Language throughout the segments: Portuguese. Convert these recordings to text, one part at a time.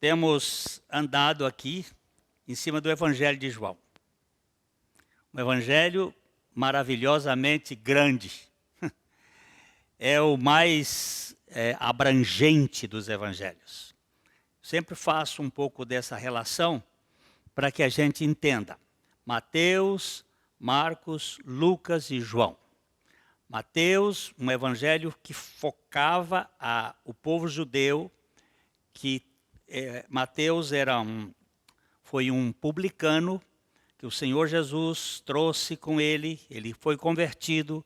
Temos andado aqui em cima do Evangelho de João. Um evangelho maravilhosamente grande. É o mais abrangente dos evangelhos. Sempre faço um pouco dessa relação para que a gente entenda. Mateus, Marcos, Lucas e João. Mateus, um evangelho que focava o povo judeu, que Mateus foi um publicano que o Senhor Jesus trouxe com ele foi convertido,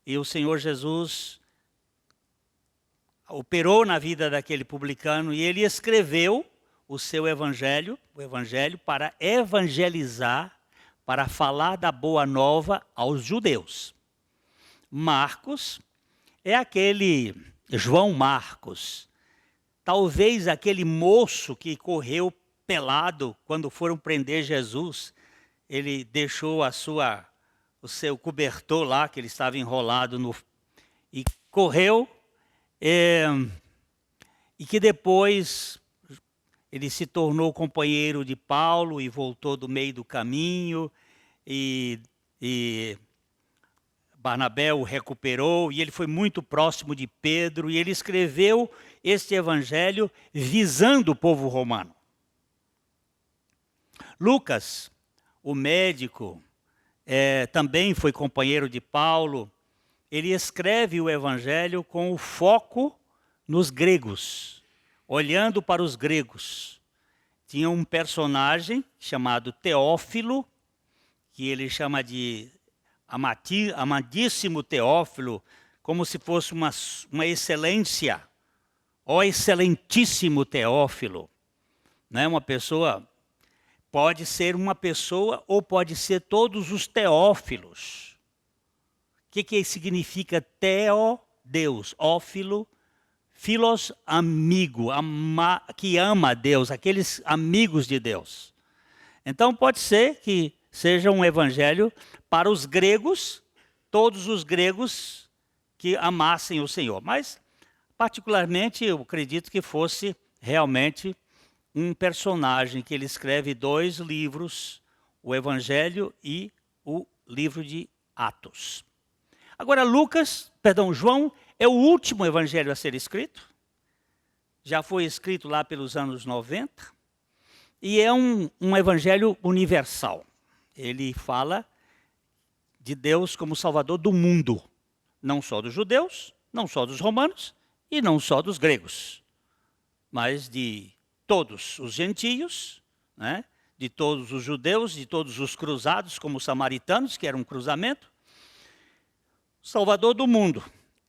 e o Senhor Jesus operou na vida daquele publicano, e ele escreveu o seu evangelho, o evangelho para evangelizar, para falar da boa nova aos judeus. Marcos é aquele João Marcos, talvez aquele moço que correu pelado quando foram prender Jesus. Ele deixou o seu cobertor lá, que ele estava enrolado e correu, e que depois ele se tornou companheiro de Paulo e voltou do meio do caminho, e Barnabé o recuperou, e ele foi muito próximo de Pedro, e ele escreveu este evangelho visando o povo romano. Lucas, o médico, também foi companheiro de Paulo. Ele escreve o evangelho com o foco nos gregos, olhando para os gregos. Tinha um personagem chamado Teófilo, que ele chama de amadíssimo Teófilo, como se fosse uma excelência. Ó excelentíssimo Teófilo. Né? Uma pessoa... Pode ser uma pessoa ou pode ser todos os teófilos. O que significa teo, Deus, ófilo, filos, amigo, que ama a Deus, aqueles amigos de Deus. Então pode ser que seja um evangelho para os gregos, todos os gregos que amassem o Senhor. Mas, particularmente, eu acredito que fosse realmente um personagem que ele escreve 2 livros, o Evangelho e o livro de Atos. Agora, João é o último evangelho a ser escrito. Já foi escrito lá pelos anos 90. E é um evangelho universal. Ele fala de Deus como Salvador do mundo. Não só dos judeus, não só dos romanos e não só dos gregos, mas de todos os gentios, né? De todos os judeus, de todos os cruzados, como os samaritanos, que era um cruzamento, Salvador do mundo.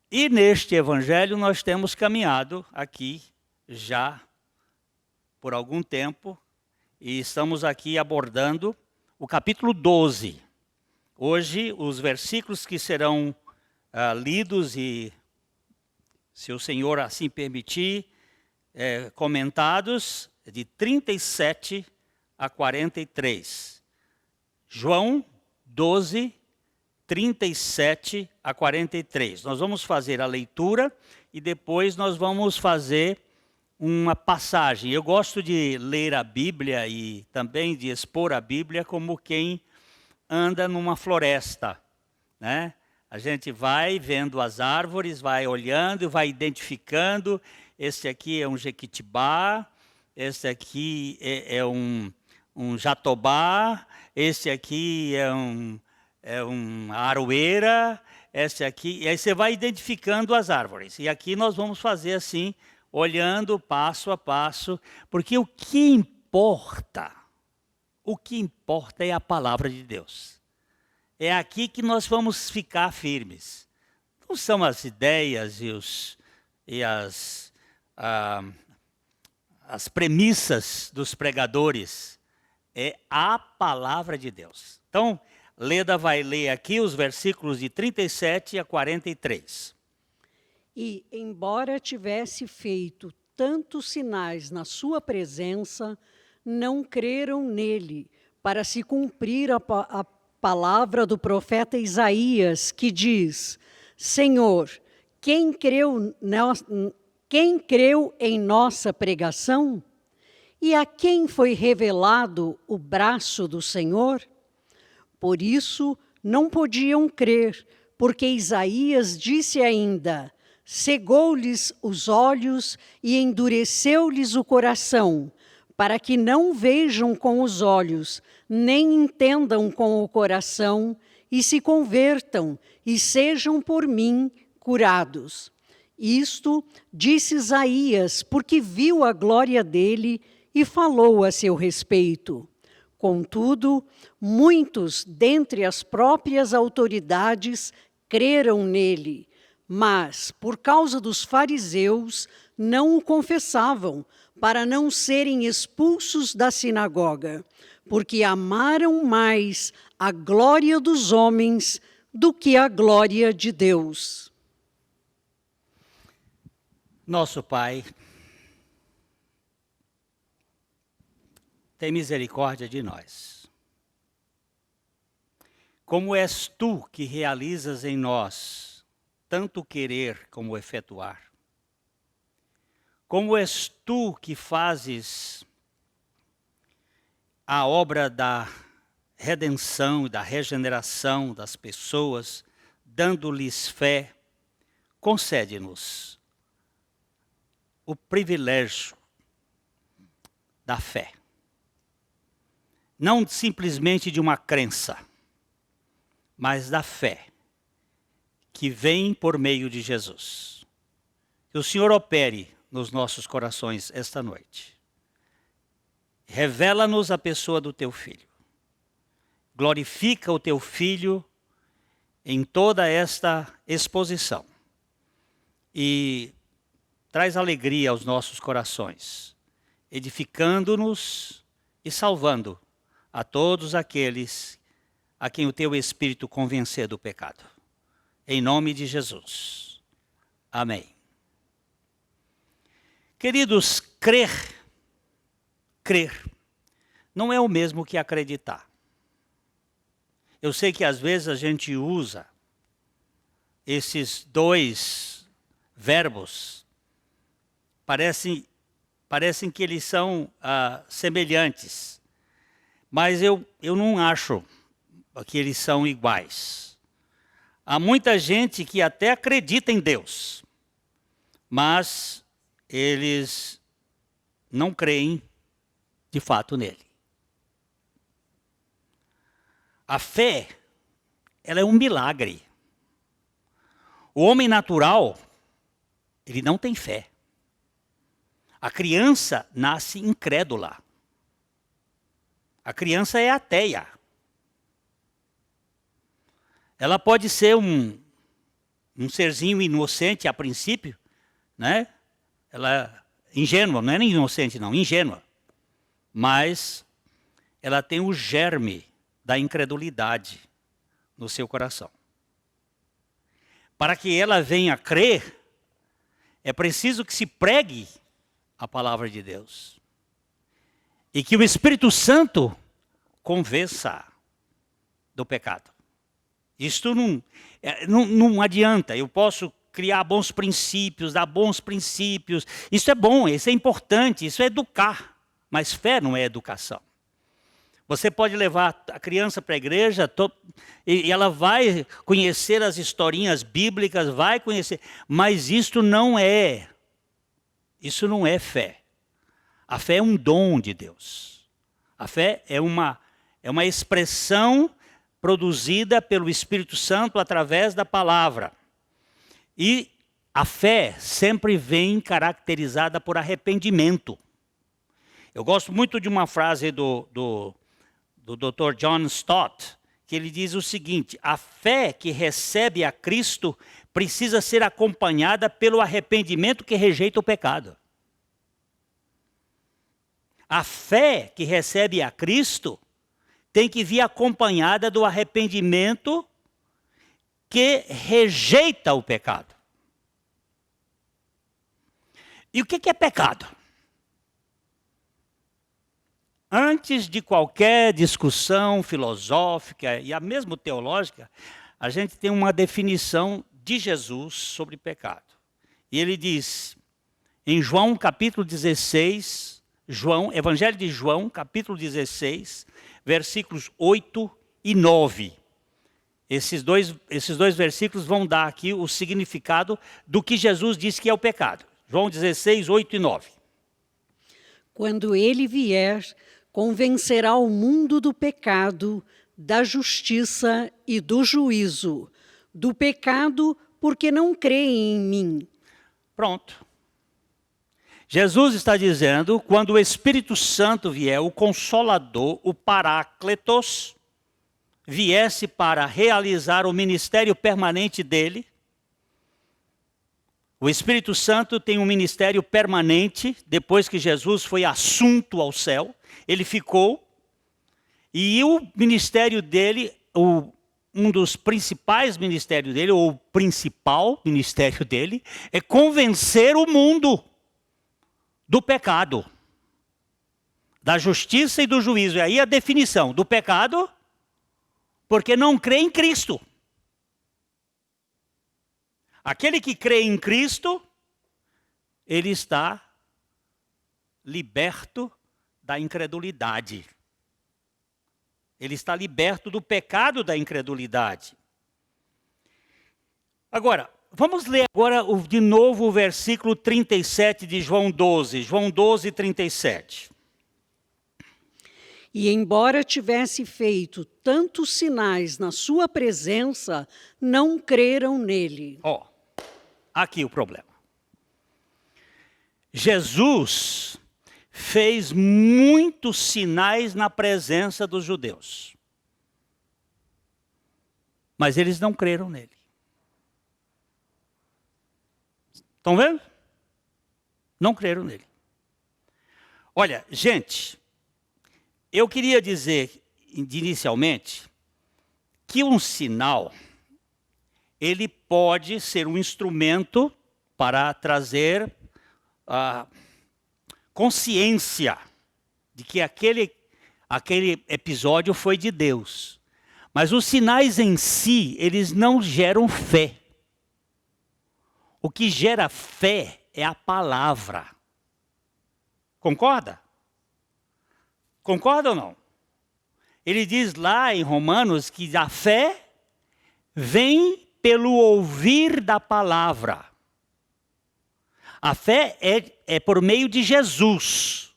E neste evangelho nós temos caminhado aqui já por algum tempo, e estamos aqui abordando o capítulo 12. Hoje, os versículos que serão lidos, e se o Senhor assim permitir, comentados, de 37 a 43. João 12, 37 a 43. Nós vamos fazer a leitura e depois nós vamos fazer uma passagem. Eu gosto de ler a Bíblia e também de expor a Bíblia como quem anda numa floresta, né? A gente vai vendo as árvores, vai olhando, vai identificando. Este aqui é um jequitibá, este aqui é um jatobá, este aqui é um aroeira, este aqui... E aí você vai identificando as árvores. E aqui nós vamos fazer assim, olhando passo a passo, porque o que importa é a palavra de Deus. É aqui que nós vamos ficar firmes. Não são as ideias e as premissas dos pregadores, é a palavra de Deus. Então, Leda vai ler aqui os versículos de 37 a 43. E, embora tivesse feito tantos sinais na sua presença, não creram nele, para se cumprir a palavra do profeta Isaías, que diz: Senhor, quem creu em nossa pregação? E a quem foi revelado o braço do Senhor? Por isso não podiam crer, porque Isaías disse ainda: cegou-lhes os olhos e endureceu-lhes o coração, para que não vejam com os olhos, nem entendam com o coração, e se convertam, e sejam por mim curados. Isto disse Isaías, porque viu a glória dele e falou a seu respeito. Contudo, muitos dentre as próprias autoridades creram nele, mas, por causa dos fariseus, não o confessavam, para não serem expulsos da sinagoga, porque amaram mais a glória dos homens do que a glória de Deus. Nosso Pai, tem misericórdia de nós. Como és tu que realizas em nós tanto querer como efetuar. Como és tu que fazes a obra da redenção e da regeneração das pessoas, dando-lhes fé, concede-nos o privilégio da fé. Não simplesmente de uma crença, mas da fé que vem por meio de Jesus. Que o Senhor opere nos nossos corações esta noite. Revela-nos a pessoa do teu Filho. Glorifica o teu Filho em toda esta exposição. E traz alegria aos nossos corações, edificando-nos e salvando a todos aqueles a quem o teu Espírito convencer do pecado. Em nome de Jesus. Amém. Queridos, crer não é o mesmo que acreditar. Eu sei que às vezes a gente usa esses dois verbos, parecem que eles são semelhantes, mas eu não acho que eles são iguais. Há muita gente que até acredita em Deus, mas eles não creem de fato nele. A fé, ela é um milagre. O homem natural, ele não tem fé. A criança nasce incrédula. A criança é ateia. Ela pode ser um serzinho inocente a princípio, né? Ela é ingênua, não é nem inocente não, ingênua. Mas ela tem o germe da incredulidade no seu coração. Para que ela venha a crer, é preciso que se pregue a palavra de Deus. E que o Espírito Santo convença do pecado. Isto não adianta. Eu posso criar bons princípios, dar bons princípios. Isso é bom, isso é importante, isso é educar. Mas fé não é educação. Você pode levar a criança para a igreja e ela vai conhecer as historinhas bíblicas, vai conhecer, mas isso não é fé. A fé é um dom de Deus. A fé é uma expressão produzida pelo Espírito Santo através da palavra. E a fé sempre vem caracterizada por arrependimento. Eu gosto muito de uma frase do Dr. John Stott, que ele diz o seguinte: a fé que recebe a Cristo precisa ser acompanhada pelo arrependimento que rejeita o pecado. A fé que recebe a Cristo tem que vir acompanhada do arrependimento que rejeita o pecado. E o que é pecado? Antes de qualquer discussão filosófica e mesmo teológica, a gente tem uma definição de Jesus sobre pecado. E ele diz, em João capítulo 16, Evangelho de João, capítulo 16, versículos 8 e 9. Esses dois versículos vão dar aqui o significado do que Jesus disse que é o pecado. João 16, 8 e 9. Quando ele vier, convencerá o mundo do pecado, da justiça e do juízo. Do pecado, porque não creem em mim. Pronto. Jesus está dizendo, quando o Espírito Santo vier, o Consolador, o Parácletos, viesse para realizar o ministério permanente dele. O Espírito Santo tem um ministério permanente, depois que Jesus foi assunto ao céu, ele ficou, e o ministério dele, um dos principais ministérios dele, ou o principal ministério dele, é convencer o mundo do pecado, da justiça e do juízo. E aí a definição do pecado, porque não crê em Cristo. Aquele que crê em Cristo, ele está liberto da incredulidade. Ele está liberto do pecado da incredulidade. Agora, vamos ler agora de novo o versículo 37 de João 12. João 12, 37. E embora tivesse feito tantos sinais na sua presença, não creram nele. Aqui o problema. Jesus fez muitos sinais na presença dos judeus. Mas eles não creram nele. Estão vendo? Não creram nele. Olha, gente, eu queria dizer inicialmente que um sinal, ele pode ser um instrumento para trazer consciência de que aquele episódio foi de Deus. Mas os sinais em si, eles não geram fé. O que gera fé é a palavra. Concorda? Concorda ou não? Ele diz lá em Romanos que a fé vem pelo ouvir da palavra. A fé é por meio de Jesus.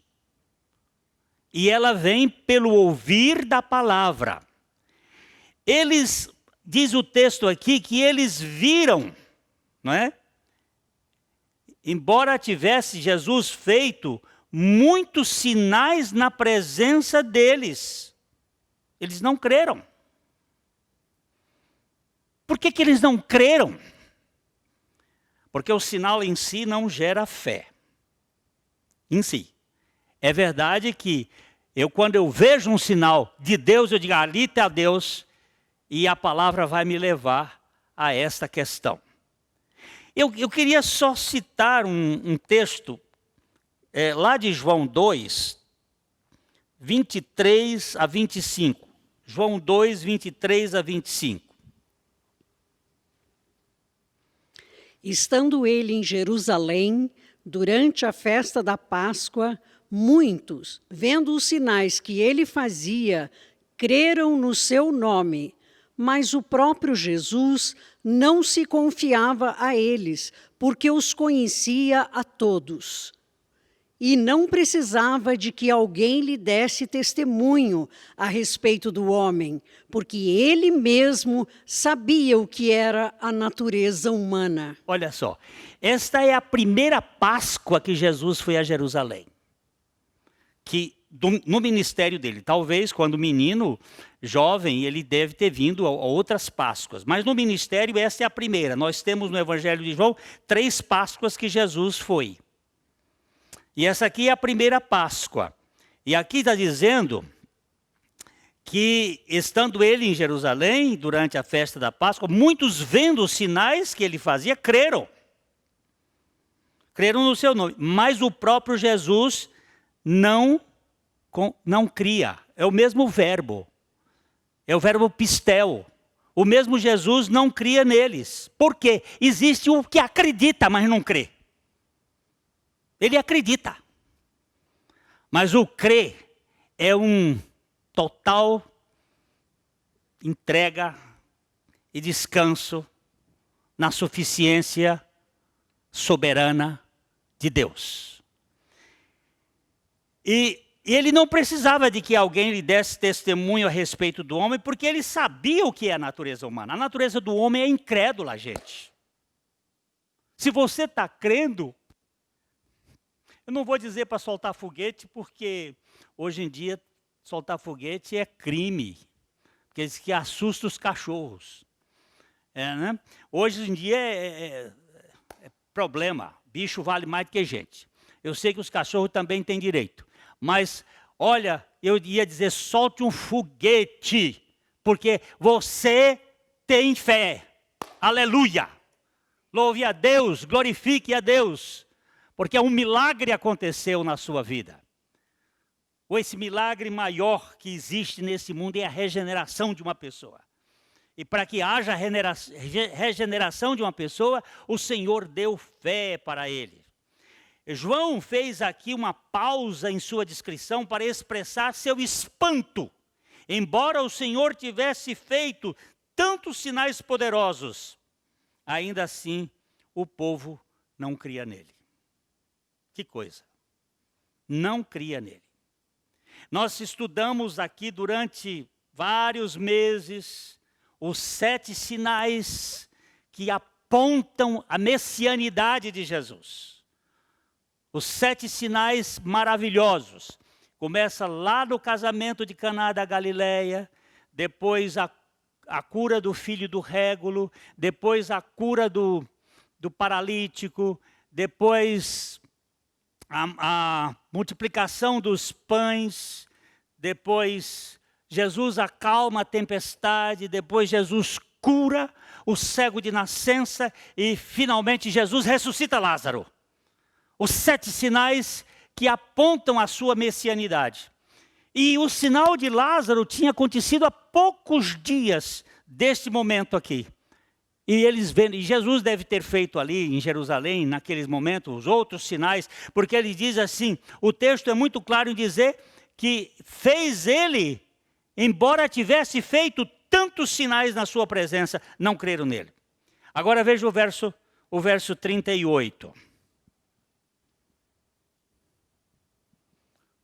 E ela vem pelo ouvir da palavra. Diz o texto aqui, que eles viram, não é? Embora tivesse Jesus feito muitos sinais na presença deles, eles não creram. Por que eles não creram? Porque o sinal em si não gera fé. Em si. É verdade que quando eu vejo um sinal de Deus, eu digo, ali está Deus, e a palavra vai me levar a esta questão. Eu queria só citar um texto lá de João 2, 23 a 25. João 2, 23 a 25. Estando ele em Jerusalém, durante a festa da Páscoa, muitos, vendo os sinais que ele fazia, creram no seu nome. Mas o próprio Jesus não se confiava a eles, porque os conhecia a todos. E não precisava de que alguém lhe desse testemunho a respeito do homem, porque ele mesmo sabia o que era a natureza humana. Olha só, esta é a primeira Páscoa que Jesus foi a Jerusalém. No ministério dele, talvez quando menino, jovem, ele deve ter vindo a outras Páscoas. Mas no ministério, esta é a primeira. Nós temos no Evangelho de João 3 Páscoas que Jesus foi. E essa aqui é a primeira Páscoa. E aqui está dizendo que, estando ele em Jerusalém, durante a festa da Páscoa, muitos vendo os sinais que ele fazia, creram. Creram no seu nome. Mas o próprio Jesus não cria. É o mesmo verbo. É o verbo pistel. O mesmo Jesus não cria neles. Por quê? Existe o que acredita, mas não crê. Ele acredita. Mas o crer é um total entrega e descanso na suficiência soberana de Deus. E ele não precisava de que alguém lhe desse testemunho a respeito do homem, porque ele sabia o que é a natureza humana. A natureza do homem é incrédula, gente. Se você está crendo, eu não vou dizer para soltar foguete, porque hoje em dia soltar foguete é crime, porque diz que assusta os cachorros. Né? Hoje em dia é problema, bicho vale mais do que gente. Eu sei que os cachorros também têm direito, mas olha, eu ia dizer, solte um foguete, porque você tem fé. Aleluia! Louve a Deus, glorifique a Deus, porque um milagre aconteceu na sua vida. Ou esse milagre maior que existe nesse mundo é a regeneração de uma pessoa. E para que haja regeneração de uma pessoa, o Senhor deu fé para ele. João fez aqui uma pausa em sua descrição para expressar seu espanto. Embora o Senhor tivesse feito tantos sinais poderosos, ainda assim o povo não cria nele. Que coisa! Não cria nele. Nós estudamos aqui durante vários meses os 7 sinais que apontam a messianidade de Jesus. Os 7 sinais maravilhosos. Começa lá no casamento de Caná da Galileia, depois a cura do filho do régulo, depois a cura do paralítico, depois a multiplicação dos pães, depois Jesus acalma a tempestade, depois Jesus cura o cego de nascença e finalmente Jesus ressuscita Lázaro. Os 7 sinais que apontam a sua messianidade. E o sinal de Lázaro tinha acontecido há poucos dias deste momento aqui. E Jesus deve ter feito ali em Jerusalém, naqueles momentos, os outros sinais, porque ele diz assim, o texto é muito claro em dizer que fez ele, embora tivesse feito tantos sinais na sua presença, não creram nele. Agora veja o verso 38.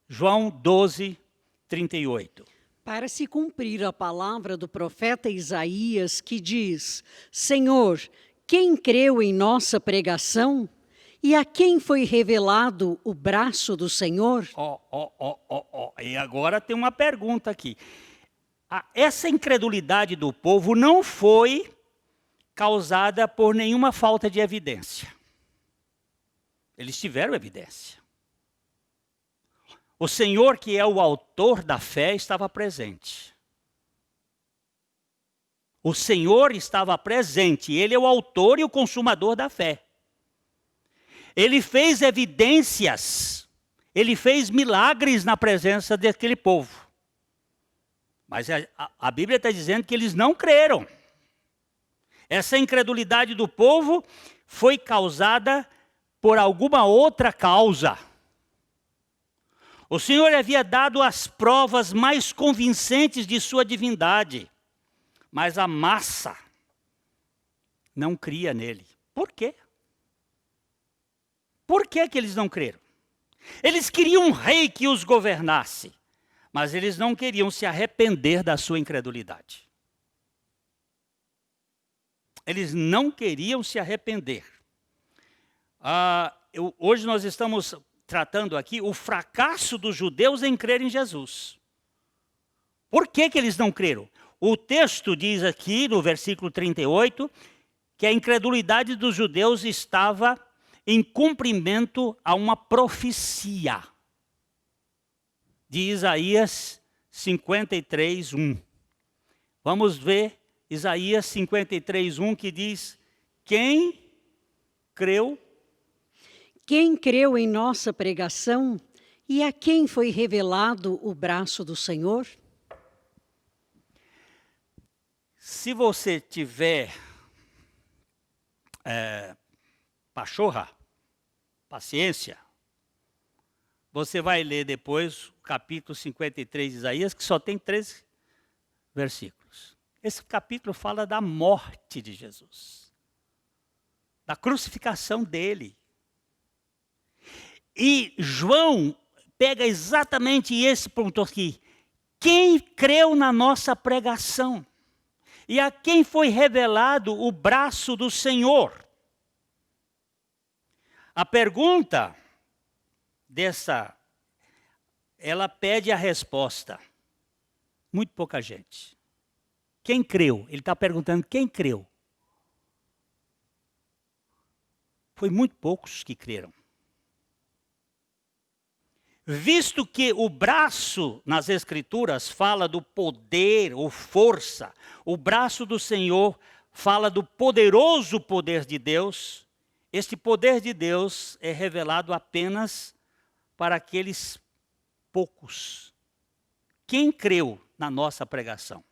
João 12, 38. Para se cumprir a palavra do profeta Isaías, que diz: Senhor, quem creu em nossa pregação? E a quem foi revelado o braço do Senhor? E agora tem uma pergunta aqui. Essa incredulidade do povo não foi causada por nenhuma falta de evidência. Eles tiveram evidência. O Senhor, que é o autor da fé, estava presente. O Senhor estava presente, Ele é o autor e o consumador da fé. Ele fez evidências, Ele fez milagres na presença daquele povo. Mas a Bíblia está dizendo que eles não creram. Essa incredulidade do povo foi causada por alguma outra causa. O Senhor havia dado as provas mais convincentes de sua divindade, mas a massa não cria nele. Por quê? Por que eles não creram? Eles queriam um rei que os governasse, mas eles não queriam se arrepender da sua incredulidade. Eles não queriam se arrepender. Hoje nós estamos tratando aqui o fracasso dos judeus em crer em Jesus. Por que eles não creram? O texto diz aqui, no versículo 38, que a incredulidade dos judeus estava em cumprimento a uma profecia de Isaías 53, 1. Vamos ver Isaías 53, 1, que diz: Quem creu em nossa pregação e a quem foi revelado o braço do Senhor? Se você tiver pachorra, paciência, você vai ler depois o capítulo 53 de Isaías, que só tem 13 versículos. Esse capítulo fala da morte de Jesus, da crucificação dele. E João pega exatamente esse ponto aqui. Quem creu na nossa pregação? E a quem foi revelado o braço do Senhor? A pergunta ela pede a resposta. Muito pouca gente. Quem creu? Ele está perguntando quem creu. Foi muito poucos que creram. Visto que o braço nas Escrituras fala do poder ou força, o braço do Senhor fala do poderoso poder de Deus, este poder de Deus é revelado apenas para aqueles poucos. Quem creu na nossa pregação?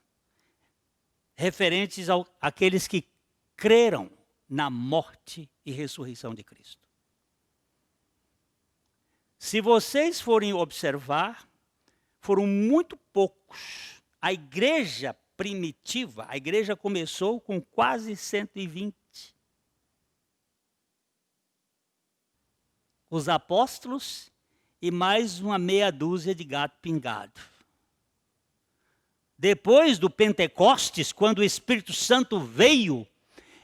Referentes àqueles que creram na morte e ressurreição de Cristo. Se vocês forem observar, foram muito poucos. A igreja primitiva, a igreja começou com quase 120. Os apóstolos e mais uma meia dúzia de gato pingado. Depois do Pentecostes, quando o Espírito Santo veio,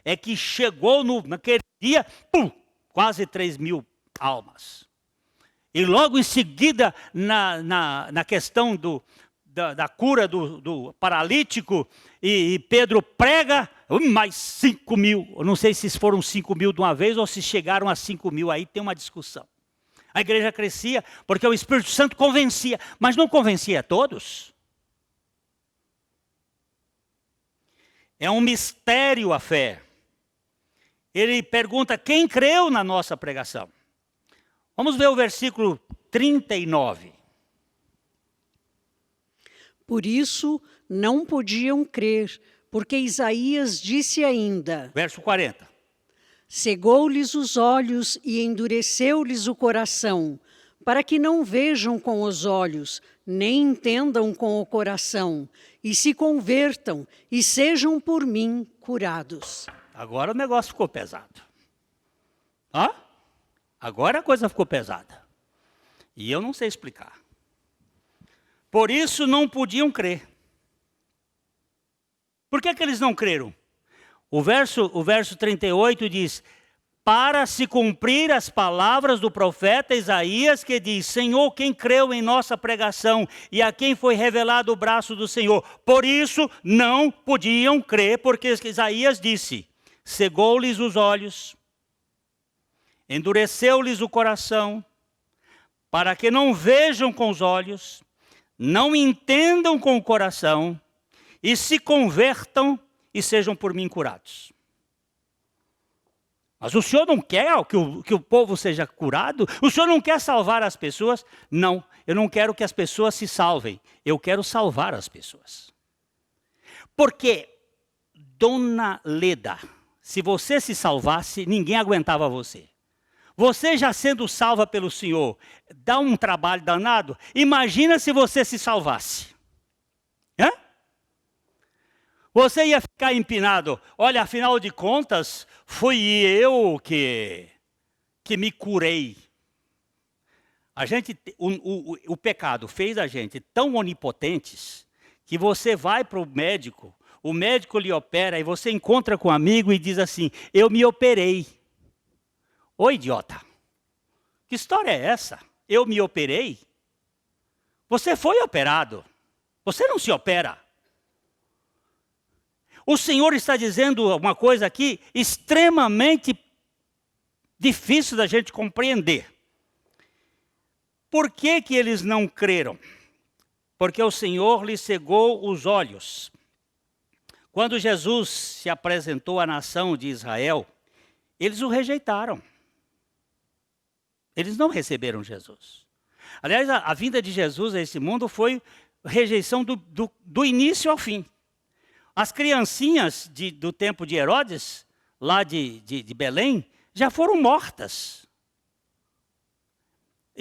é que chegou naquele dia, quase 3.000 almas. E logo em seguida, na questão da cura do paralítico, e Pedro prega, mais 5.000. Eu não sei se foram 5.000 de uma vez ou se chegaram a 5.000, aí tem uma discussão. A igreja crescia porque o Espírito Santo convencia, mas não convencia a todos. É um mistério a fé. Ele pergunta quem creu na nossa pregação. Vamos ver o versículo 39. Por isso não podiam crer, porque Isaías disse ainda. Verso 40. Cegou-lhes os olhos e endureceu-lhes o coração, para que não vejam com os olhos, nem entendam com o coração, e se convertam e sejam por mim curados. Agora o negócio ficou pesado. Agora a coisa ficou pesada. E eu não sei explicar. Por isso não podiam crer. Por que eles não creram? O verso 38 diz: para se cumprir as palavras do profeta Isaías, que diz: Senhor, quem creu em nossa pregação e a quem foi revelado o braço do Senhor? Por isso não podiam crer, porque Isaías disse: cegou-lhes os olhos, endureceu-lhes o coração, para que não vejam com os olhos, não entendam com o coração, e se convertam e sejam por mim curados. Mas o Senhor não quer que o povo seja curado? O Senhor não quer salvar as pessoas? Não, eu não quero que as pessoas se salvem. Eu quero salvar as pessoas. Porque, Dona Leda, se você se salvasse, ninguém aguentava você. Você já sendo salva pelo Senhor, dá um trabalho danado? Imagina se você se salvasse. Você ia ficar empinado. Olha, afinal de contas, fui eu que me curei. O pecado fez a gente tão onipotentes que você vai para o médico lhe opera e você encontra com um amigo e diz assim: eu me operei. Ô idiota, que história é essa? Eu me operei? Você foi operado. Você não se opera. O Senhor está dizendo uma coisa aqui extremamente difícil da gente compreender. Por que eles não creram? Porque o Senhor lhes cegou os olhos. Quando Jesus se apresentou à nação de Israel, eles o rejeitaram. Eles não receberam Jesus. Aliás, a vinda de Jesus a esse mundo foi rejeição do início ao fim. As criancinhas do tempo de Herodes, lá de Belém, já foram mortas.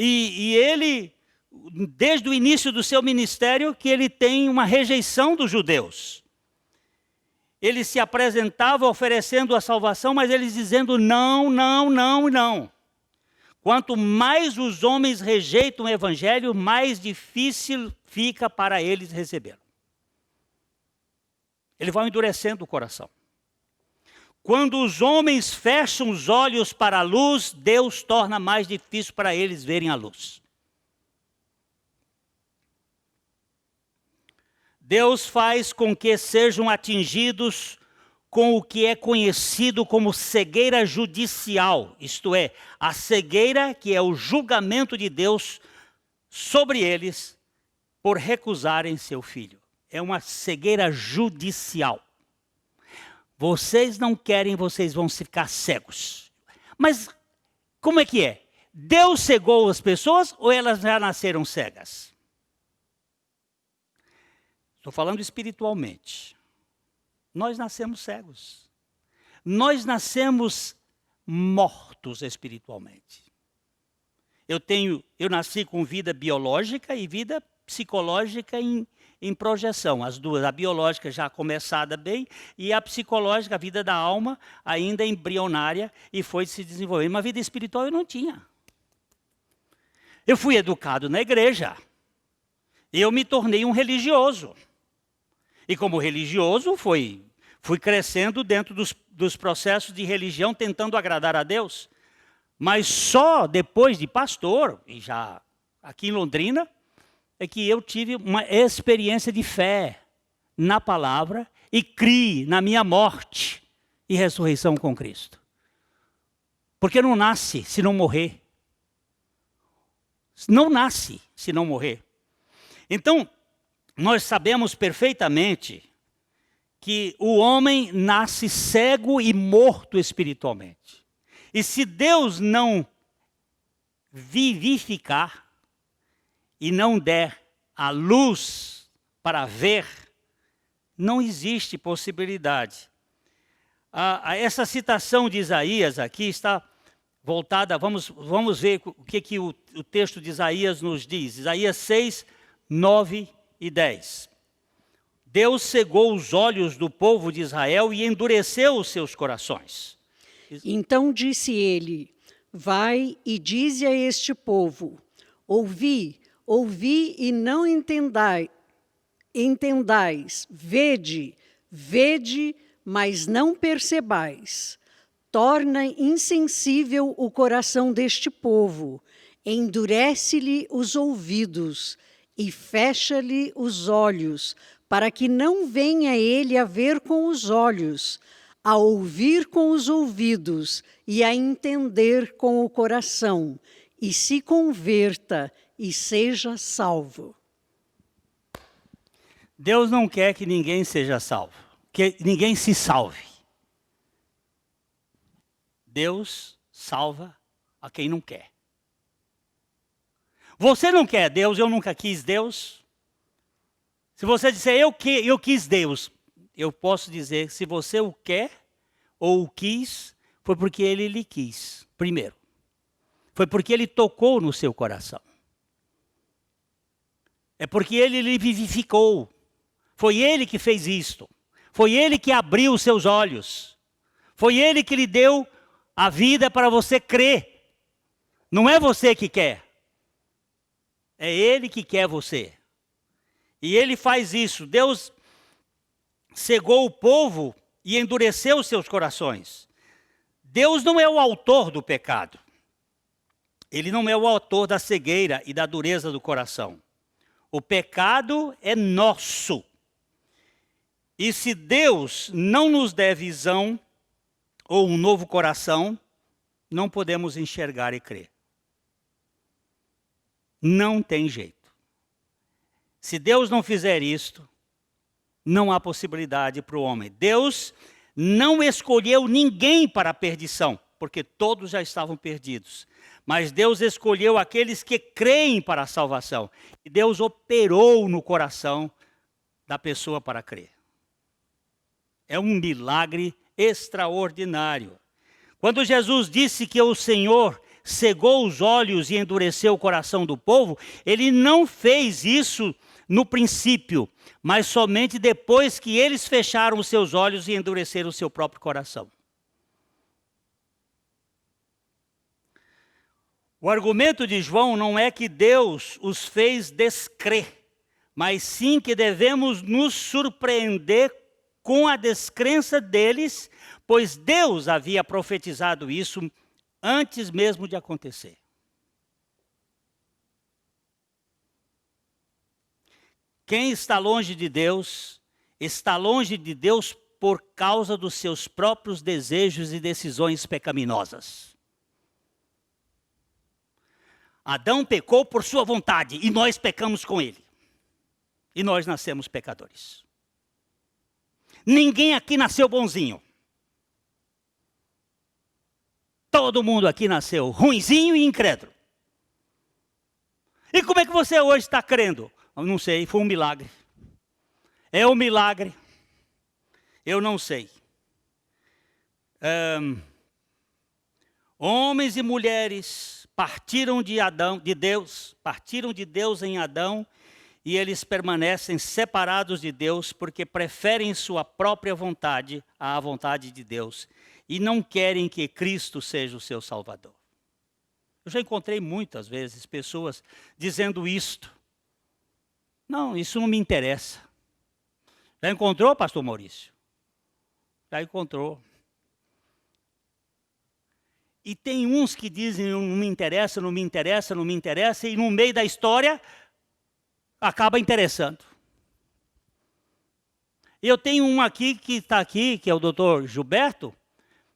E ele, desde o início do seu ministério, que ele tem uma rejeição dos judeus. Ele se apresentava oferecendo a salvação, mas eles dizendo não, não, não e não. Quanto mais os homens rejeitam o evangelho, mais difícil fica para eles recebê-lo. Ele vai endurecendo o coração. Quando os homens fecham os olhos para a luz, Deus torna mais difícil para eles verem a luz. Deus faz com que sejam atingidos com o que é conhecido como cegueira judicial, isto é, a cegueira que é o julgamento de Deus sobre eles por recusarem seu filho. É uma cegueira judicial. Vocês não querem, vocês vão ficar cegos. Mas como é que é? Deus cegou as pessoas ou elas já nasceram cegas? Estou falando espiritualmente. Nós nascemos cegos. Nós nascemos mortos espiritualmente. Eu nasci com vida biológica e vida psicológica em projeção. As duas, a biológica já começada bem e a psicológica, a vida da alma, ainda embrionária e foi se desenvolvendo. Uma vida espiritual eu não tinha. Eu fui educado na igreja. Eu me tornei um religioso. E como religioso, fui crescendo dentro dos processos de religião, tentando agradar a Deus. Mas só depois de pastor, e já aqui em Londrina, é que eu tive uma experiência de fé na palavra e criei na minha morte e ressurreição com Cristo. Porque não nasce se não morrer. Não nasce se não morrer. Então, nós sabemos perfeitamente que o homem nasce cego e morto espiritualmente. E se Deus não vivificar e não der a luz para ver, não existe possibilidade. Essa citação de Isaías aqui está voltada, vamos ver o que o texto de Isaías nos diz. Isaías 6, 9 e 10. Deus cegou os olhos do povo de Israel e endureceu os seus corações. Então disse ele: vai e dize a este povo: ouvi e não entendais, vede, mas não percebais. Torna insensível o coração deste povo, endurece-lhe os ouvidos e fecha-lhe os olhos, para que não venha ele a ver com os olhos, a ouvir com os ouvidos e a entender com o coração, e se converta e seja salvo. Deus não quer que ninguém seja salvo, que ninguém se salve. Deus salva a quem não quer. Você não quer Deus, eu nunca quis Deus. Se você disser eu quis Deus, eu posso dizer, se você o quer ou o quis, foi porque ele lhe quis, primeiro. Foi porque ele tocou no seu coração. É porque ele lhe vivificou. Foi ele que fez isto. Foi ele que abriu os seus olhos. Foi ele que lhe deu a vida para você crer. Não é você que quer. É ele que quer você. E ele faz isso. Deus cegou o povo e endureceu os seus corações. Deus não é o autor do pecado. Ele não é o autor da cegueira e da dureza do coração. O pecado é nosso. E se Deus não nos der visão ou um novo coração, não podemos enxergar e crer. Não tem jeito. Se Deus não fizer isto, não há possibilidade para o homem. Deus não escolheu ninguém para a perdição, porque todos já estavam perdidos. Mas Deus escolheu aqueles que creem para a salvação. E Deus operou no coração da pessoa para crer. É um milagre extraordinário. Quando Jesus disse que o Senhor cegou os olhos e endureceu o coração do povo, ele não fez isso no princípio, mas somente depois que eles fecharam os seus olhos e endureceram o seu próprio coração. O argumento de João não é que Deus os fez descrer, mas sim que devemos nos surpreender com a descrença deles, pois Deus havia profetizado isso antes mesmo de acontecer. Quem está longe de Deus, está longe de Deus por causa dos seus próprios desejos e decisões pecaminosas. Adão pecou por sua vontade e nós pecamos com ele. E nós nascemos pecadores. Ninguém aqui nasceu bonzinho. Todo mundo aqui nasceu ruinzinho e incrédulo. E como é que você hoje está crendo? Eu não sei, foi um milagre. É um milagre. Eu não sei. Homens e mulheres partiram de Deus em Adão, e eles permanecem separados de Deus porque preferem sua própria vontade à vontade de Deus e não querem que Cristo seja o seu Salvador. Eu já encontrei muitas vezes pessoas dizendo isto. Não, isso não me interessa. Já encontrou, pastor Maurício? Já encontrou. E tem uns que dizem, não me interessa, não me interessa, não me interessa, e no meio da história, acaba interessando. Eu tenho um aqui que está aqui, que é o doutor Gilberto.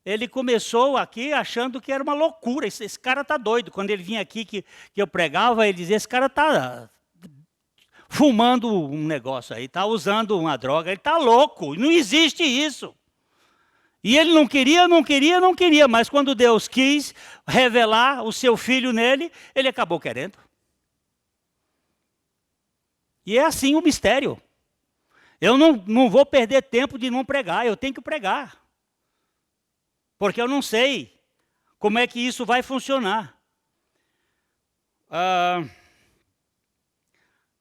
Ele começou aqui achando que era uma loucura. Esse cara está doido. Quando ele vinha aqui, que eu pregava, ele dizia, esse cara está fumando um negócio aí, está usando uma droga, ele está louco, não existe isso. E ele não queria, mas quando Deus quis revelar o seu filho nele, ele acabou querendo. E é assim o mistério. Eu não vou perder tempo de não pregar, eu tenho que pregar. Porque eu não sei como é que isso vai funcionar.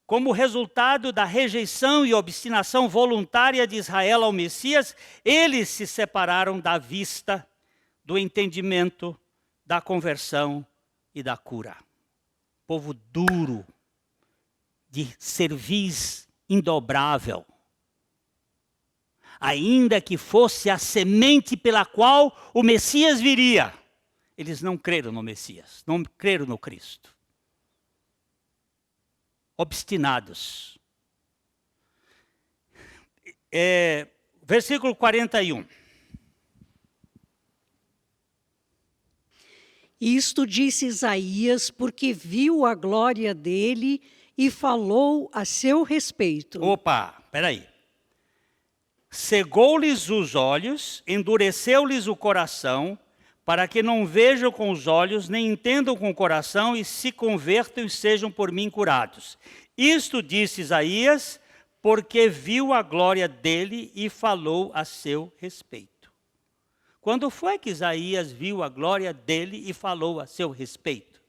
Como resultado da rejeição e obstinação voluntária de Israel ao Messias, eles se separaram da vista, do entendimento, da conversão e da cura. Povo duro, de cerviz indobrável. Ainda que fosse a semente pela qual o Messias viria, eles não creram no Messias, não creram no Cristo. Obstinados. Versículo 41. Isto disse Isaías porque viu a glória dele e falou a seu respeito. Opa, peraí. Cegou-lhes os olhos, endureceu-lhes o coração, para que não vejam com os olhos, nem entendam com o coração, e se convertam e sejam por mim curados. Isto disse Isaías, porque viu a glória dele e falou a seu respeito. Quando foi que Isaías viu a glória dele e falou a seu respeito?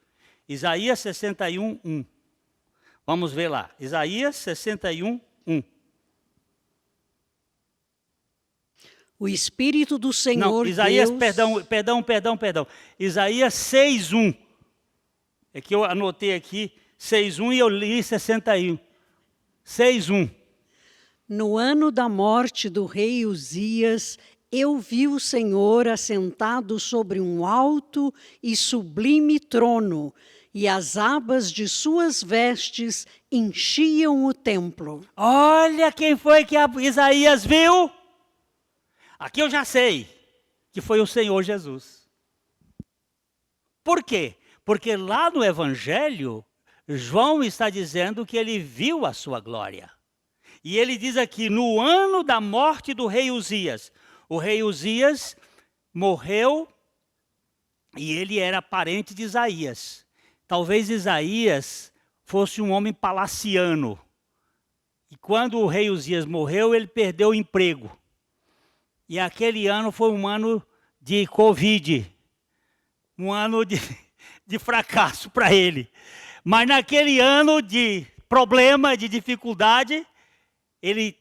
Isaías 61, 1. Vamos ver lá. Isaías 61, 1. O Espírito do Senhor Não, Isaías, Deus... perdão. Isaías 6:1. É que eu anotei aqui 6:1 e eu li 61. 6:1. No ano da morte do rei Uzias, eu vi o Senhor assentado sobre um alto e sublime trono, e as abas de suas vestes enchiam o templo. Olha quem foi que Isaías viu. Aqui eu já sei que foi o Senhor Jesus. Por quê? Porque lá no Evangelho, João está dizendo que ele viu a sua glória. E ele diz aqui, no ano da morte do rei Uzias. O rei Uzias morreu e ele era parente de Isaías. Talvez Isaías fosse um homem palaciano. E quando o rei Uzias morreu, ele perdeu o emprego. E aquele ano foi um ano de Covid, um ano de fracasso para ele. Mas naquele ano de problema, de dificuldade, ele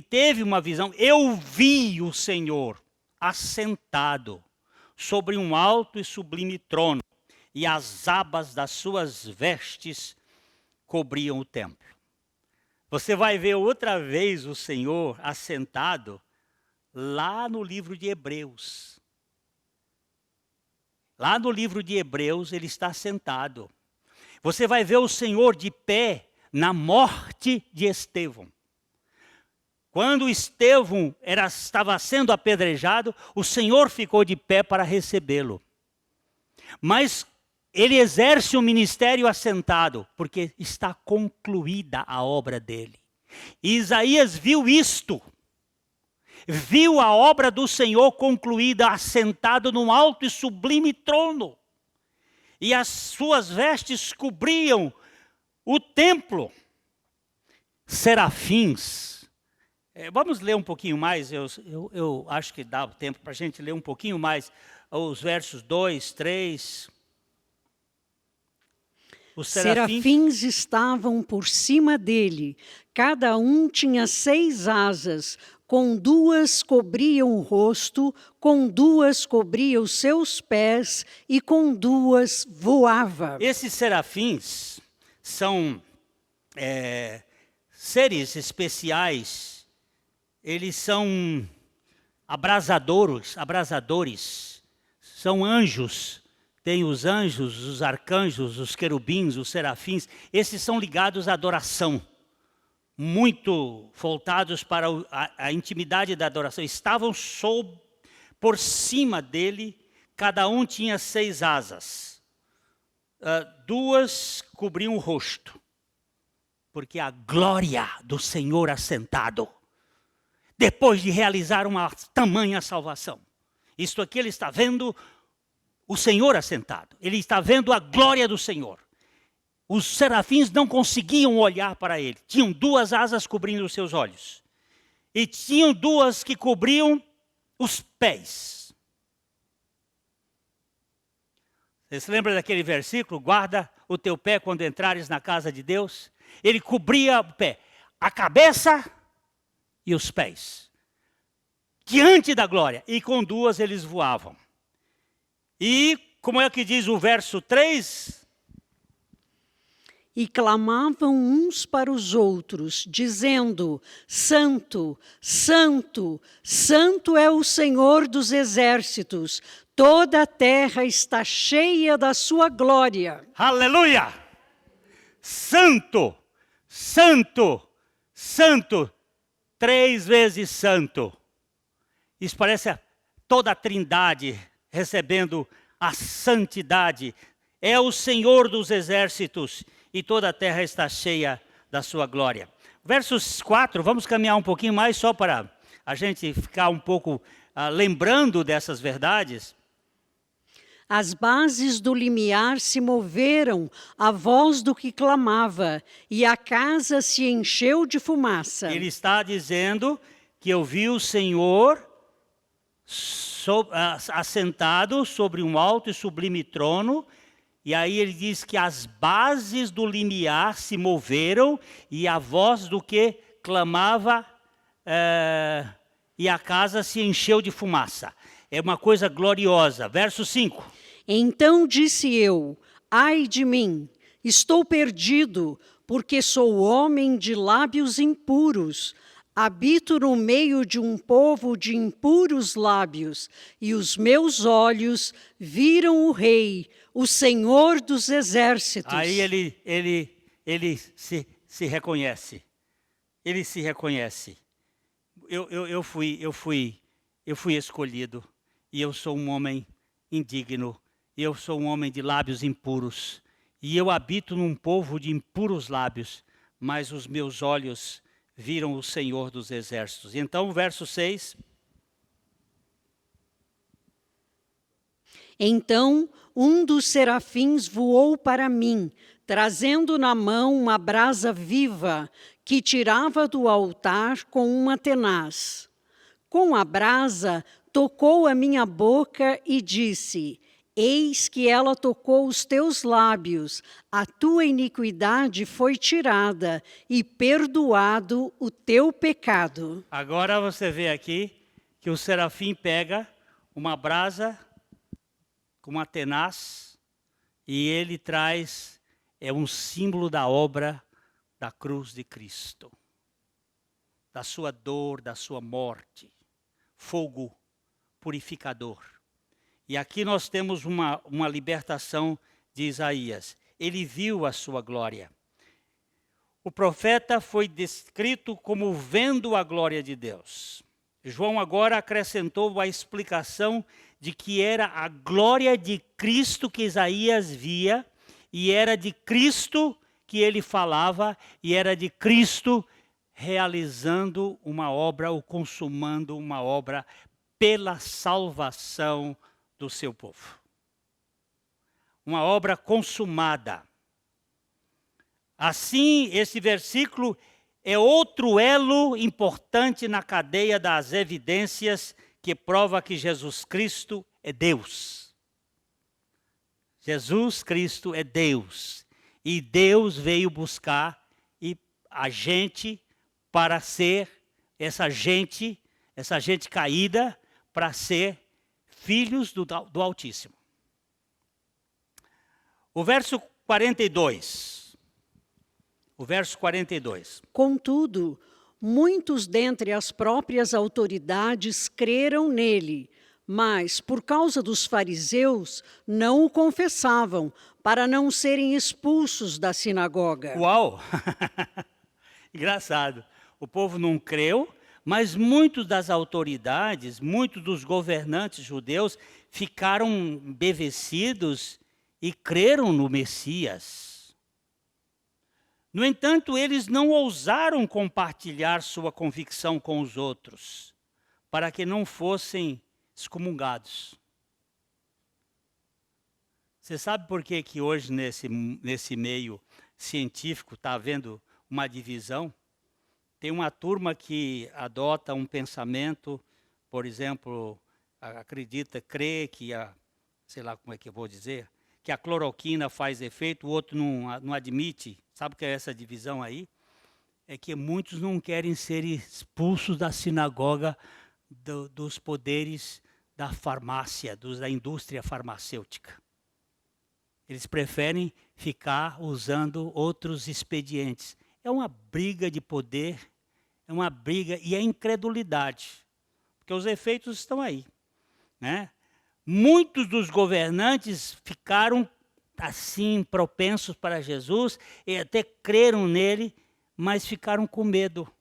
teve uma visão. Eu vi o Senhor assentado sobre um alto e sublime trono, e as abas das suas vestes cobriam o templo. Você vai ver outra vez o Senhor assentado lá no livro de Hebreus. Lá no livro de Hebreus ele está sentado. Você vai ver o Senhor de pé na morte de Estevão. Quando Estevão estava sendo apedrejado, o Senhor ficou de pé para recebê-lo. Mas ele exerce o ministério assentado, porque está concluída a obra dele. E Isaías viu isto. Viu a obra do Senhor concluída, assentado num alto e sublime trono. E as suas vestes cobriam o templo. Serafins. Vamos ler um pouquinho mais, eu acho que dá tempo para a gente ler um pouquinho mais os versos 2, 3. Os serafins estavam por cima dele, cada um tinha 6 asas, com 2 cobriam o rosto, com 2 cobria os seus pés e com 2 voava. Esses serafins são seres especiais, eles são abrasadores, são anjos. Tem os anjos, os arcanjos, os querubins, os serafins. Esses são ligados à adoração. Muito voltados para a intimidade da adoração. Estavam por cima dele, cada um tinha 6 asas. 2 cobriam o rosto. Porque a glória do Senhor assentado, depois de realizar uma tamanha salvação. Isto aqui ele está vendo o Senhor assentado. Ele está vendo a glória do Senhor. Os serafins não conseguiam olhar para ele. Tinham 2 asas cobrindo os seus olhos. E tinham 2 que cobriam os pés. Você se lembra daquele versículo? Guarda o teu pé quando entrares na casa de Deus. Ele cobria o pé, a cabeça e os pés. Diante da glória. E com 2 eles voavam. E, como é que diz o verso 3? E clamavam uns para os outros, dizendo: Santo, Santo, Santo é o Senhor dos exércitos, toda a terra está cheia da sua glória. Aleluia! Santo, Santo, Santo, 3 vezes Santo. Isso parece toda a Trindade recebendo a santidade. É o Senhor dos exércitos e toda a terra está cheia da sua glória. Versos 4, vamos caminhar um pouquinho mais só para a gente ficar um pouco lembrando dessas verdades. As bases do limiar se moveram à voz do que clamava, e a casa se encheu de fumaça. Ele está dizendo que eu vi o Senhor assentado sobre um alto e sublime trono, e aí ele diz que as bases do limiar se moveram, e a voz do que clamava, e a casa se encheu de fumaça. É uma coisa gloriosa. Verso 5. Então disse eu: ai de mim, estou perdido, porque sou homem de lábios impuros. Habito no meio de um povo de impuros lábios, e os meus olhos viram o Rei, o Senhor dos exércitos. Aí ele se reconhece. Ele se reconhece. Eu fui escolhido, e eu sou um homem indigno, e eu sou um homem de lábios impuros, e eu habito num povo de impuros lábios, mas os meus olhos viram o Senhor dos exércitos. E então, o verso 6. Então, um dos serafins voou para mim, trazendo na mão uma brasa viva, que tirava do altar com uma tenaz. Com a brasa, tocou a minha boca e disse: Eis que ela tocou os teus lábios, a tua iniquidade foi tirada e perdoado o teu pecado. Agora você vê aqui que o serafim pega uma brasa com uma tenaz e ele traz, um símbolo da obra da cruz de Cristo, da sua dor, da sua morte, fogo purificador. E aqui nós temos uma libertação de Isaías. Ele viu a sua glória. O profeta foi descrito como vendo a glória de Deus. João agora acrescentou a explicação de que era a glória de Cristo que Isaías via, e era de Cristo que ele falava, e era de Cristo realizando uma obra ou consumando uma obra pela salvação do seu povo. Uma obra consumada. Assim, esse versículo é outro elo importante na cadeia das evidências que prova que Jesus Cristo é Deus. Jesus Cristo é Deus. E Deus veio buscar a gente para ser essa gente caída, para ser filhos do Altíssimo. O verso 42. O verso 42. Contudo, muitos dentre as próprias autoridades creram nele, mas, por causa dos fariseus, não o confessavam, para não serem expulsos da sinagoga. Uau! Engraçado. O povo não creu, mas muitos das autoridades, muitos dos governantes judeus ficaram embevecidos e creram no Messias. No entanto, eles não ousaram compartilhar sua convicção com os outros, para que não fossem excomungados. Você sabe por que hoje nesse meio científico está havendo uma divisão? Tem uma turma que adota um pensamento, por exemplo, crê que sei lá como é que eu vou dizer, que a cloroquina faz efeito, o outro não admite. Sabe o que é essa divisão aí? É que muitos não querem ser expulsos da sinagoga dos poderes da farmácia, da indústria farmacêutica. Eles preferem ficar usando outros expedientes. É uma briga de poder, é uma briga e é incredulidade, porque os efeitos estão aí, né? Muitos dos governantes ficaram assim propensos para Jesus e até creram nele, mas ficaram com medo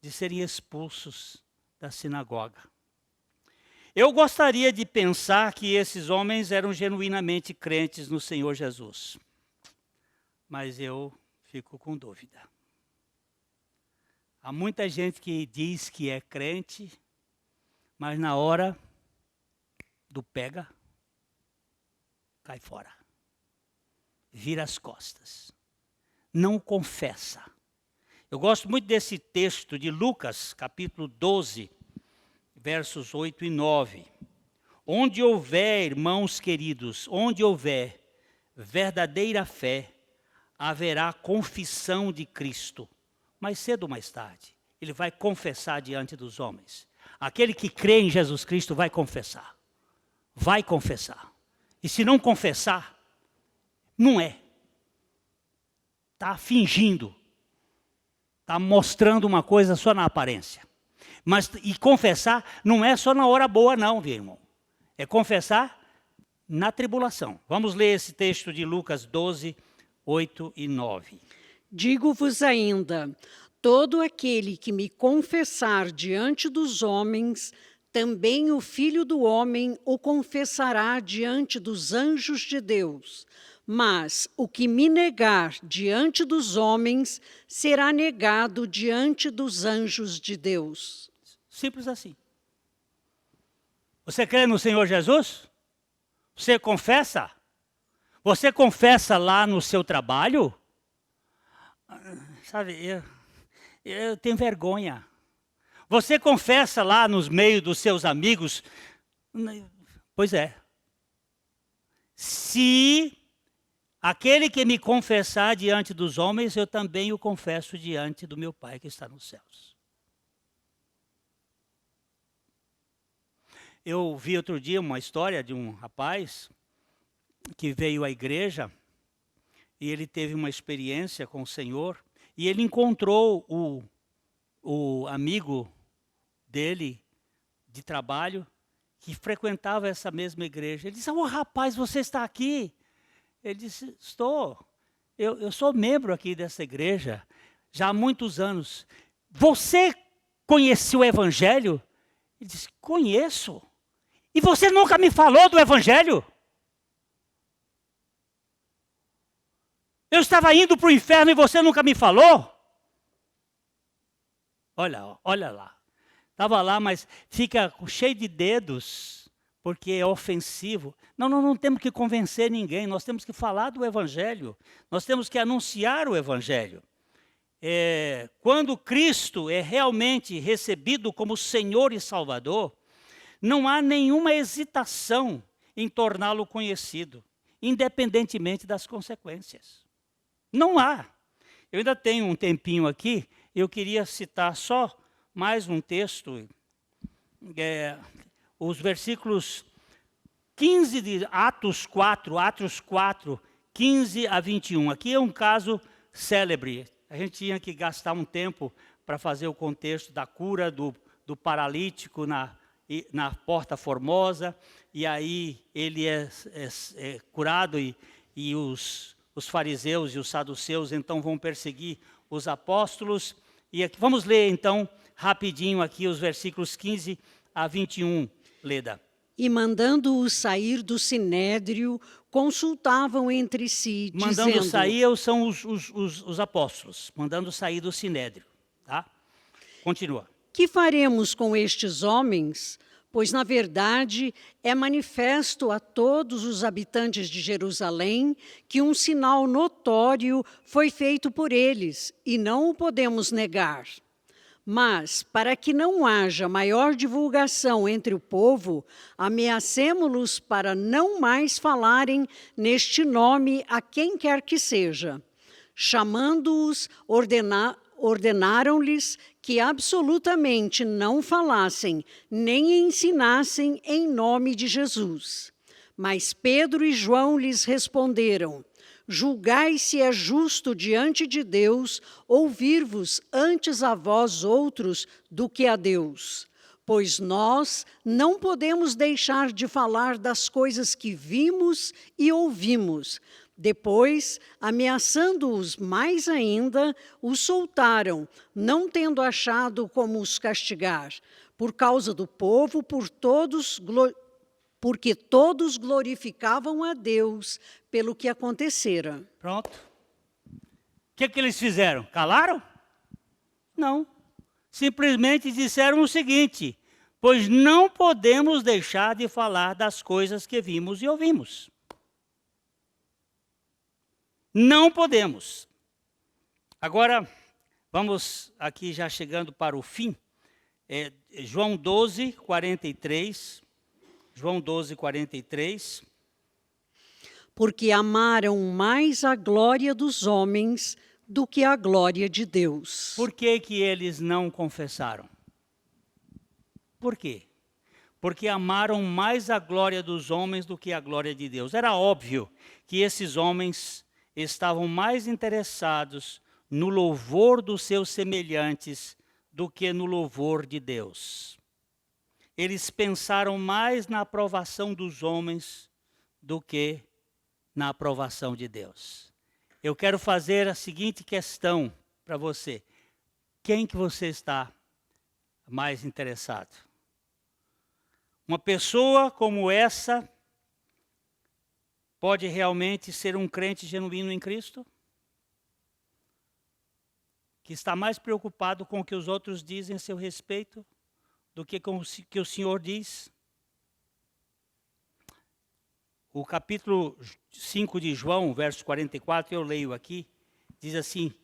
de serem expulsos da sinagoga. Eu gostaria de pensar que esses homens eram genuinamente crentes no Senhor Jesus, mas eu fico com dúvida. Há muita gente que diz que é crente, mas na hora do pega, cai fora. Vira as costas. Não confessa. Eu gosto muito desse texto de Lucas, capítulo 12, versos 8 e 9. Onde houver, irmãos queridos, onde houver verdadeira fé, haverá confissão de Cristo. Mais cedo ou mais tarde, ele vai confessar diante dos homens. Aquele que crê em Jesus Cristo vai confessar. Vai confessar. E se não confessar, não é. Está fingindo. Está mostrando uma coisa só na aparência. E confessar não é só na hora boa não, meu irmão. É confessar na tribulação. Vamos ler esse texto de Lucas 12, 8 e 9. Digo-vos ainda, todo aquele que me confessar diante dos homens, também o Filho do Homem o confessará diante dos anjos de Deus. Mas o que me negar diante dos homens, será negado diante dos anjos de Deus. Simples assim. Você crê no Senhor Jesus? Você confessa? Você confessa lá no seu trabalho? Sabe, eu tenho vergonha. Você confessa lá nos meios dos seus amigos? Pois é. se aquele que me confessar diante dos homens, eu também o confesso diante do meu Pai que está nos céus. Eu vi outro dia uma história de um rapaz que veio à igreja e ele teve uma experiência com o Senhor e ele encontrou o amigo dele de trabalho que frequentava essa mesma igreja. Ele disse: "Oh, rapaz, você está aqui?" Ele disse: "Estou. Eu sou membro aqui dessa igreja já há muitos anos. Você conheceu o Evangelho?" Ele disse: "Conheço. E você nunca me falou do Evangelho? Eu estava indo para o inferno e você nunca me falou?" Olha lá. Estava lá, mas fica cheio de dedos, porque é ofensivo. Não temos que convencer ninguém, nós temos que falar do Evangelho. Nós temos que anunciar o Evangelho. Quando Cristo é realmente recebido como Senhor e Salvador, não há nenhuma hesitação em torná-lo conhecido, independentemente das consequências. Não há. Eu ainda tenho um tempinho aqui, eu queria citar só mais um texto, os versículos 15 de Atos 4, 15 a 21. Aqui é um caso célebre. A gente tinha que gastar um tempo para fazer o contexto da cura do paralítico na Porta Formosa, e aí ele é curado e os fariseus e os saduceus então vão perseguir os apóstolos. E aqui, vamos ler então rapidinho aqui os versículos 15 a 21, Leda. E mandando-os sair do sinédrio, consultavam entre si, Mandando dizendo... sair são os apóstolos, mandando sair do sinédrio. Tá? Continua. Que faremos com estes homens? Pois, na verdade, é manifesto a todos os habitantes de Jerusalém que um sinal notório foi feito por eles, e não o podemos negar. Mas, para que não haja maior divulgação entre o povo, ameacemo-los para não mais falarem neste nome a quem quer que seja. Chamando-os, ordenaram-lhes que absolutamente não falassem, nem ensinassem em nome de Jesus. Mas Pedro e João lhes responderam: julgai se é justo diante de Deus ouvir-vos antes a vós outros do que a Deus. Pois nós não podemos deixar de falar das coisas que vimos e ouvimos. Depois, ameaçando-os mais ainda, os soltaram, não tendo achado como os castigar, por causa do povo, porque todos glorificavam a Deus pelo que acontecera. Pronto. O que eles fizeram? Calaram? Não. Simplesmente disseram o seguinte: pois não podemos deixar de falar das coisas que vimos e ouvimos. Não podemos. Agora, vamos aqui já chegando para o fim. João 12, 43. João 12, 43. Porque amaram mais a glória dos homens do que a glória de Deus. Por que eles não confessaram? Por quê? Porque amaram mais a glória dos homens do que a glória de Deus. Era óbvio que esses homens estavam mais interessados no louvor dos seus semelhantes do que no louvor de Deus. Eles pensaram mais na aprovação dos homens do que na aprovação de Deus. Eu quero fazer a seguinte questão para você: quem que você está mais interessado? Uma pessoa como essa pode realmente ser um crente genuíno em Cristo? Que está mais preocupado com o que os outros dizem a seu respeito do que com o que o Senhor diz? O capítulo 5 de João, verso 44, eu leio aqui, diz assim: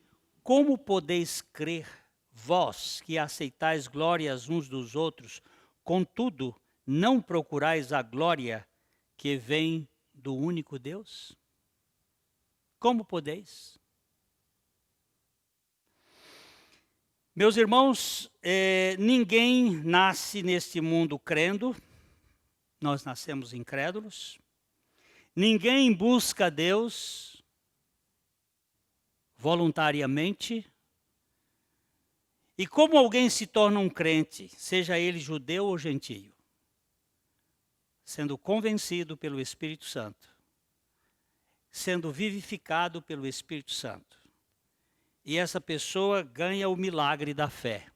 como podeis crer, vós que aceitais glórias uns dos outros, contudo, não procurais a glória que vem do único Deus? Como podeis? Meus irmãos, ninguém nasce neste mundo crendo, nós nascemos incrédulos. Ninguém busca Deus voluntariamente. E como alguém se torna um crente, seja ele judeu ou gentio? Sendo convencido pelo Espírito Santo, sendo vivificado pelo Espírito Santo. E essa pessoa ganha o milagre da fé.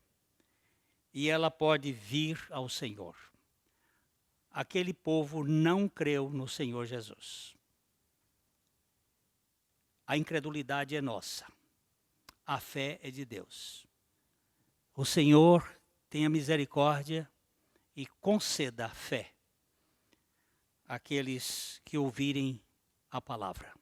E ela pode vir ao Senhor. Aquele povo não creu no Senhor Jesus. A incredulidade é nossa. A fé é de Deus. O Senhor tenha misericórdia e conceda a fé àqueles que ouvirem a palavra.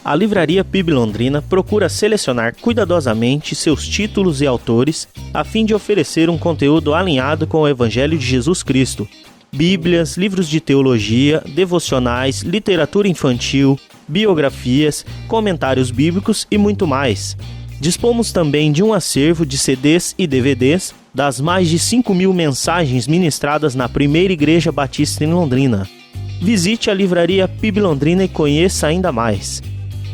A Livraria PIB Londrina procura selecionar cuidadosamente seus títulos e autores a fim de oferecer um conteúdo alinhado com o Evangelho de Jesus Cristo. Bíblias, livros de teologia, devocionais, literatura infantil, biografias, comentários bíblicos e muito mais. Dispomos também de um acervo de CDs e DVDs das mais de 5.000 mensagens ministradas na Primeira Igreja Batista em Londrina. Visite a Livraria PIB Londrina e conheça ainda mais.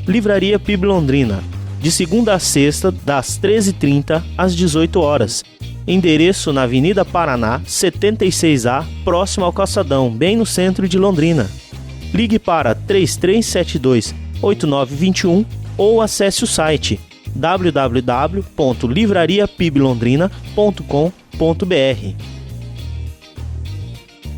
Livraria PIB Londrina, de segunda a sexta, das 13h30 às 18h. Endereço na Avenida Paraná, 76A, próximo ao Calçadão, bem no centro de Londrina. Ligue para 3372-8921 ou acesse o site www.livrariapiblondrina.com.br.